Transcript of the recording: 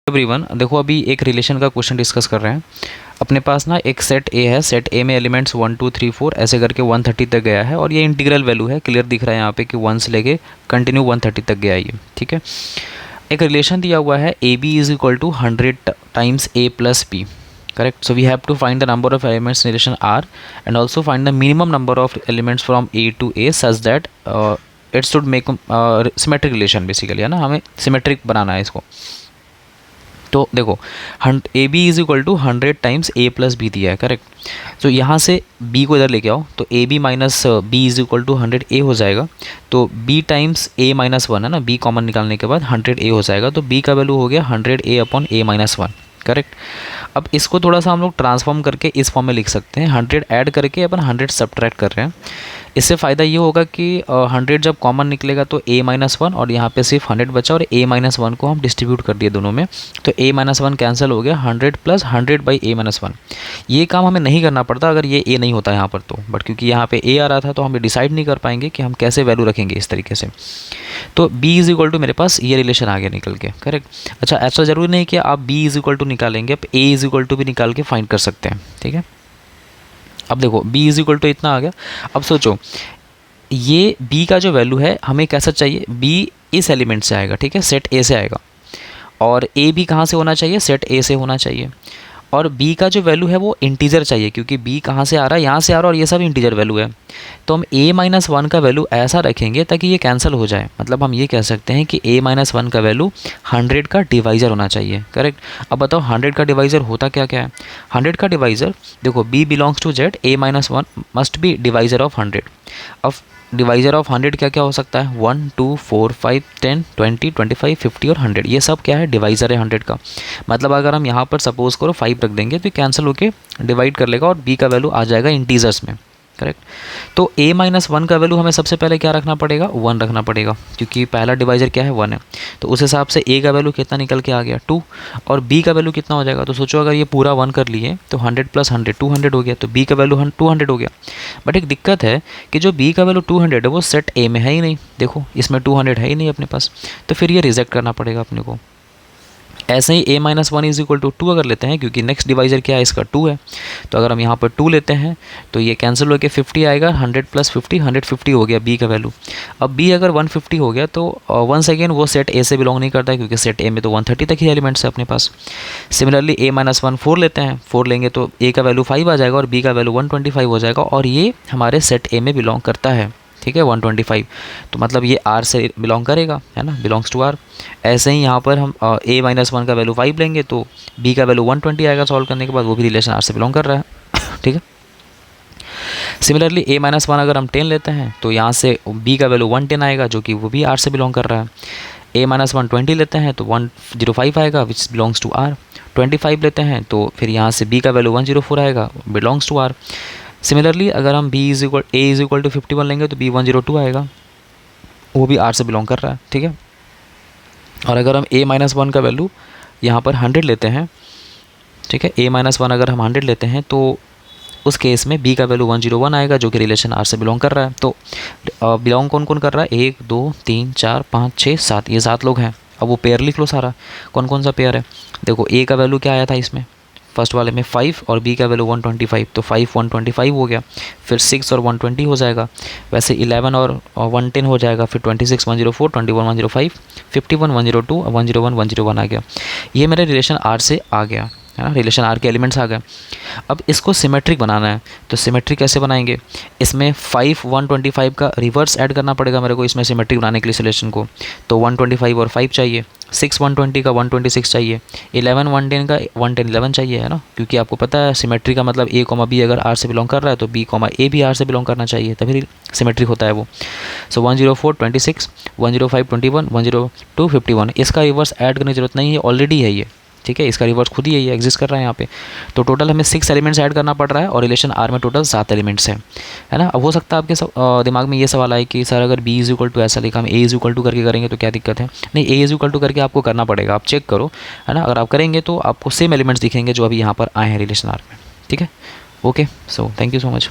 Everyone, देखो अभी एक रिलेशन का क्वेश्चन डिस्कस कर रहे हैं। अपने पास ना एक सेट ए है, सेट ए में एलिमेंट्स 1 2 3 4 ऐसे करके 130 तक गया है और ये इंटीग्रल वैल्यू है। क्लियर दिख रहा है यहाँ पे कि 1 से लेके कंटिन्यू 130 तक गया है ये, ठीक है। एक रिलेशन दिया हुआ है A B is equal to 100 times A plus B, correct. So we have to find the number of elements in relation R and also find the minimum number of elements from A to A such that it should make symmetric relation basically, है ना। हमें symmetric बनाना है इसको। तो देखो A B is equal to 100 times A plus B दिया है, correct. तो यहाँ से बी को इधर लेके आओ तो A B minus B is equal to 100 ए हो जाएगा। तो बी टाइम्स ए माइनस 1 है ना, बी कॉमन निकालने के बाद 100 ए हो जाएगा। तो बी का वैल्यू हो गया 100 ए अपॉन ए माइनस 1, करेक्ट। अब इसको थोड़ा सा हम लोग ट्रांसफॉर्म करके इस फॉर्म में लिख सकते हैं। 100 ऐड करके अपन 100 सब्ट्रैक्ट कर रहे हैं। इससे फ़ायदा ये होगा कि 100 जब कॉमन निकलेगा तो a माइनस 1 और यहाँ पे सिर्फ 100 बचा और a माइनस 1 को हम डिस्ट्रीब्यूट कर दिए दोनों में। तो a माइनस 1 कैंसिल हो गया, 100 प्लस 100 बाई a माइनस 1। ये काम हमें नहीं करना पड़ता अगर ये a नहीं होता यहाँ पर तो, बट क्योंकि यहाँ पे a आ रहा था तो हम डिसाइड नहीं कर पाएंगे कि हम कैसे वैल्यू रखेंगे इस तरीके से। तो b इज इक्वल टू मेरे पास ये रिलेशन आ गया निकल के, करेक्ट। अच्छा, ऐसा ज़रूरी नहीं कि आप b इज इक्वल टू निकालेंगे, आप a इज इक्वल टू भी निकाल के फाइंड कर सकते हैं, ठीक है। अब देखो b इज इक्वल टू इतना आ गया। अब सोचो ये b का जो वैल्यू है हमें कैसा चाहिए, b इस एलिमेंट से आएगा, ठीक है, सेट a से आएगा। और a भी कहाँ से होना चाहिए, सेट a से होना चाहिए। और b का जो वैल्यू है वो इंटीजर चाहिए क्योंकि b कहाँ से आ रहा है, यहाँ से आ रहा है और ये सब इंटीजर वैल्यू है। तो हम a माइनस 1 का वैल्यू ऐसा रखेंगे ताकि ये कैंसिल हो जाए। मतलब हम ये कह सकते हैं कि a माइनस 1 का वैल्यू 100 का डिवाइज़र होना चाहिए, करेक्ट। अब बताओ 100 का डिवाइज़र होता क्या क्या है। 100 का डिवाइज़र देखो b belongs to z, a minus 1 must be divisor of 100। अब डिवाइज़र ऑफ 100 क्या क्या हो सकता है, 1 2 4 5 10 20 25 50 और 100, ये सब क्या है, डिवाइज़र है 100 का। मतलब अगर हम यहाँ पर सपोज करो 5 रख देंगे तो कैंसिल होके डिवाइड कर लेगा और b का वैल्यू आ जाएगा इंटीजर्स में, करेक्ट। तो a माइनस 1 का वैल्यू हमें सबसे पहले क्या रखना पड़ेगा, 1 रखना पड़ेगा क्योंकि पहला डिवाइज़र क्या है, 1 है। तो उस हिसाब से a का वैल्यू कितना निकल के आ गया, 2। और b का वैल्यू कितना हो जाएगा, तो सोचो अगर ये पूरा 1 कर लिए तो 100 प्लस 100 200 हो गया। तो b का वैल्यू 200 हो गया। बट एक दिक्कत है कि जो b का वैल्यू 200 है वो सेट a में है ही नहीं। देखो इसमें 200 है ही नहीं अपने पास, तो फिर ये रिजेक्ट करना पड़ेगा अपने को। ऐसे ही a minus 1 is equal to 2 अगर लेते हैं क्योंकि नेक्स्ट डिवाइज़र क्या है, इसका 2 है। तो अगर हम यहाँ पर 2 लेते हैं तो ये कैंसिल होकर 50 आएगा, 100 प्लस 50 150 हो गया b का वैल्यू। अब b अगर 150 हो गया तो वंस अगेन वो सेट a से बिलोंग नहीं करता है क्योंकि सेट a में तो 130 तक ही एलिमेंट्स है अपने पास। सिमिलरली a माइनस 1 4 लेते हैं, 4 लेंगे तो a का वैल्यू 5 आ जाएगा और b का वैल्यू 125 हो जाएगा और ये हमारे सेट a में बिलोंग करता है, ठीक है, 125। तो मतलब ये R से बिलोंग करेगा, है ना, बिलोंग्स टू R। ऐसे ही यहाँ पर हम a माइनस 1 का वैल्यू 5 लेंगे तो b का वैल्यू 120 आएगा सॉल्व करने के बाद, वो भी रिलेशन R से बिलोंग कर रहा है, ठीक है। सिमिलरली a माइनस 1 अगर हम 10 लेते हैं तो यहाँ से b का वैल्यू 110 आएगा जो कि वो भी R से बिलोंग कर रहा है। a माइनस 1 20 लेते हैं तो 105 आएगा विच बिलोंग्स टू R। 25 लेते हैं तो फिर यहाँ से b का वैल्यू 104 आएगा, बिलोंग्स टू R। सिमिलरली अगर हम a इज इक्वल टू 51 लेंगे तो b 102 आएगा, वो भी R से बिलोंग कर रहा है, ठीक है। और अगर हम a माइनस 1 का वैल्यू यहाँ पर 100 लेते हैं, ठीक है, a माइनस 1 अगर हम 100 लेते हैं तो उस केस में b का वैल्यू 101 आएगा जो कि रिलेशन R से बिलोंग कर रहा है। तो बिलोंग कौन कौन कर रहा है, 1 2 3 4 5 6 7, ये 7 लोग हैं। अब वो पेयर लिख लो सारा, कौन कौन सा पेयर है। देखो a का वैल्यू क्या आया था इसमें, फर्स्ट वाले में 5 और b का वैल्यू 125, तो 5 125 हो गया, फिर 6 और 120 हो जाएगा। वैसे 11 और 110 हो जाएगा, फिर 26 104 21 105 51 102 101 101 आ गया। ये मेरा रिलेशन R से आ गया, है ना, रिलेशन R के एलिमेंट्स आ गए। अब इसको सिमेट्रिक बनाना है, तो सिमेट्रिक कैसे बनाएंगे, इसमें 5 125 का रिवर्स ऐड करना पड़ेगा मेरे को इसमें सिमेट्रिक बनाने के लिए रिलेशन को। तो 125 और 5 चाहिए, 6 120 का 126 चाहिए, 11 110 का 110 11 चाहिए, है ना, क्योंकि आपको पता है सिमेट्री का मतलब a b अगर R से बिलोंग कर रहा है तो b a भी R से बिलोंग करना चाहिए, तभी सिमेट्रिक होता है वो। सो 104 26 105 21 102 51, इसका रिवर्स ऐड करने की जरूरत नहीं है, ऑलरेडी है ये, ठीक है, इसका रिवर्स खुद ही है, ये एग्जिस्ट कर रहा है यहाँ पे। तो टोटल हमें 6 एलिमेंट्स ऐड करना पड़ रहा है और रिलेशन R में टोटल 7 एलिमेंट्स हैं, है ना। अब हो सकता है आपके दिमाग में ये सवाल आए कि सर अगर b इज इक्वल टू ऐसा लिखा, हम a इज इक्वल टू करके करेंगे तो क्या दिक्कत है। नहीं, a इज इक्वल टू करके आपको करना पड़ेगा, आप चेक करो, है ना। अगर आप करेंगे तो आपको सेम एलिमेंट्स दिखेंगे जो अभी यहाँ पर आए हैं रिलेशन R में, ठीक है। Okay, so thank you so much.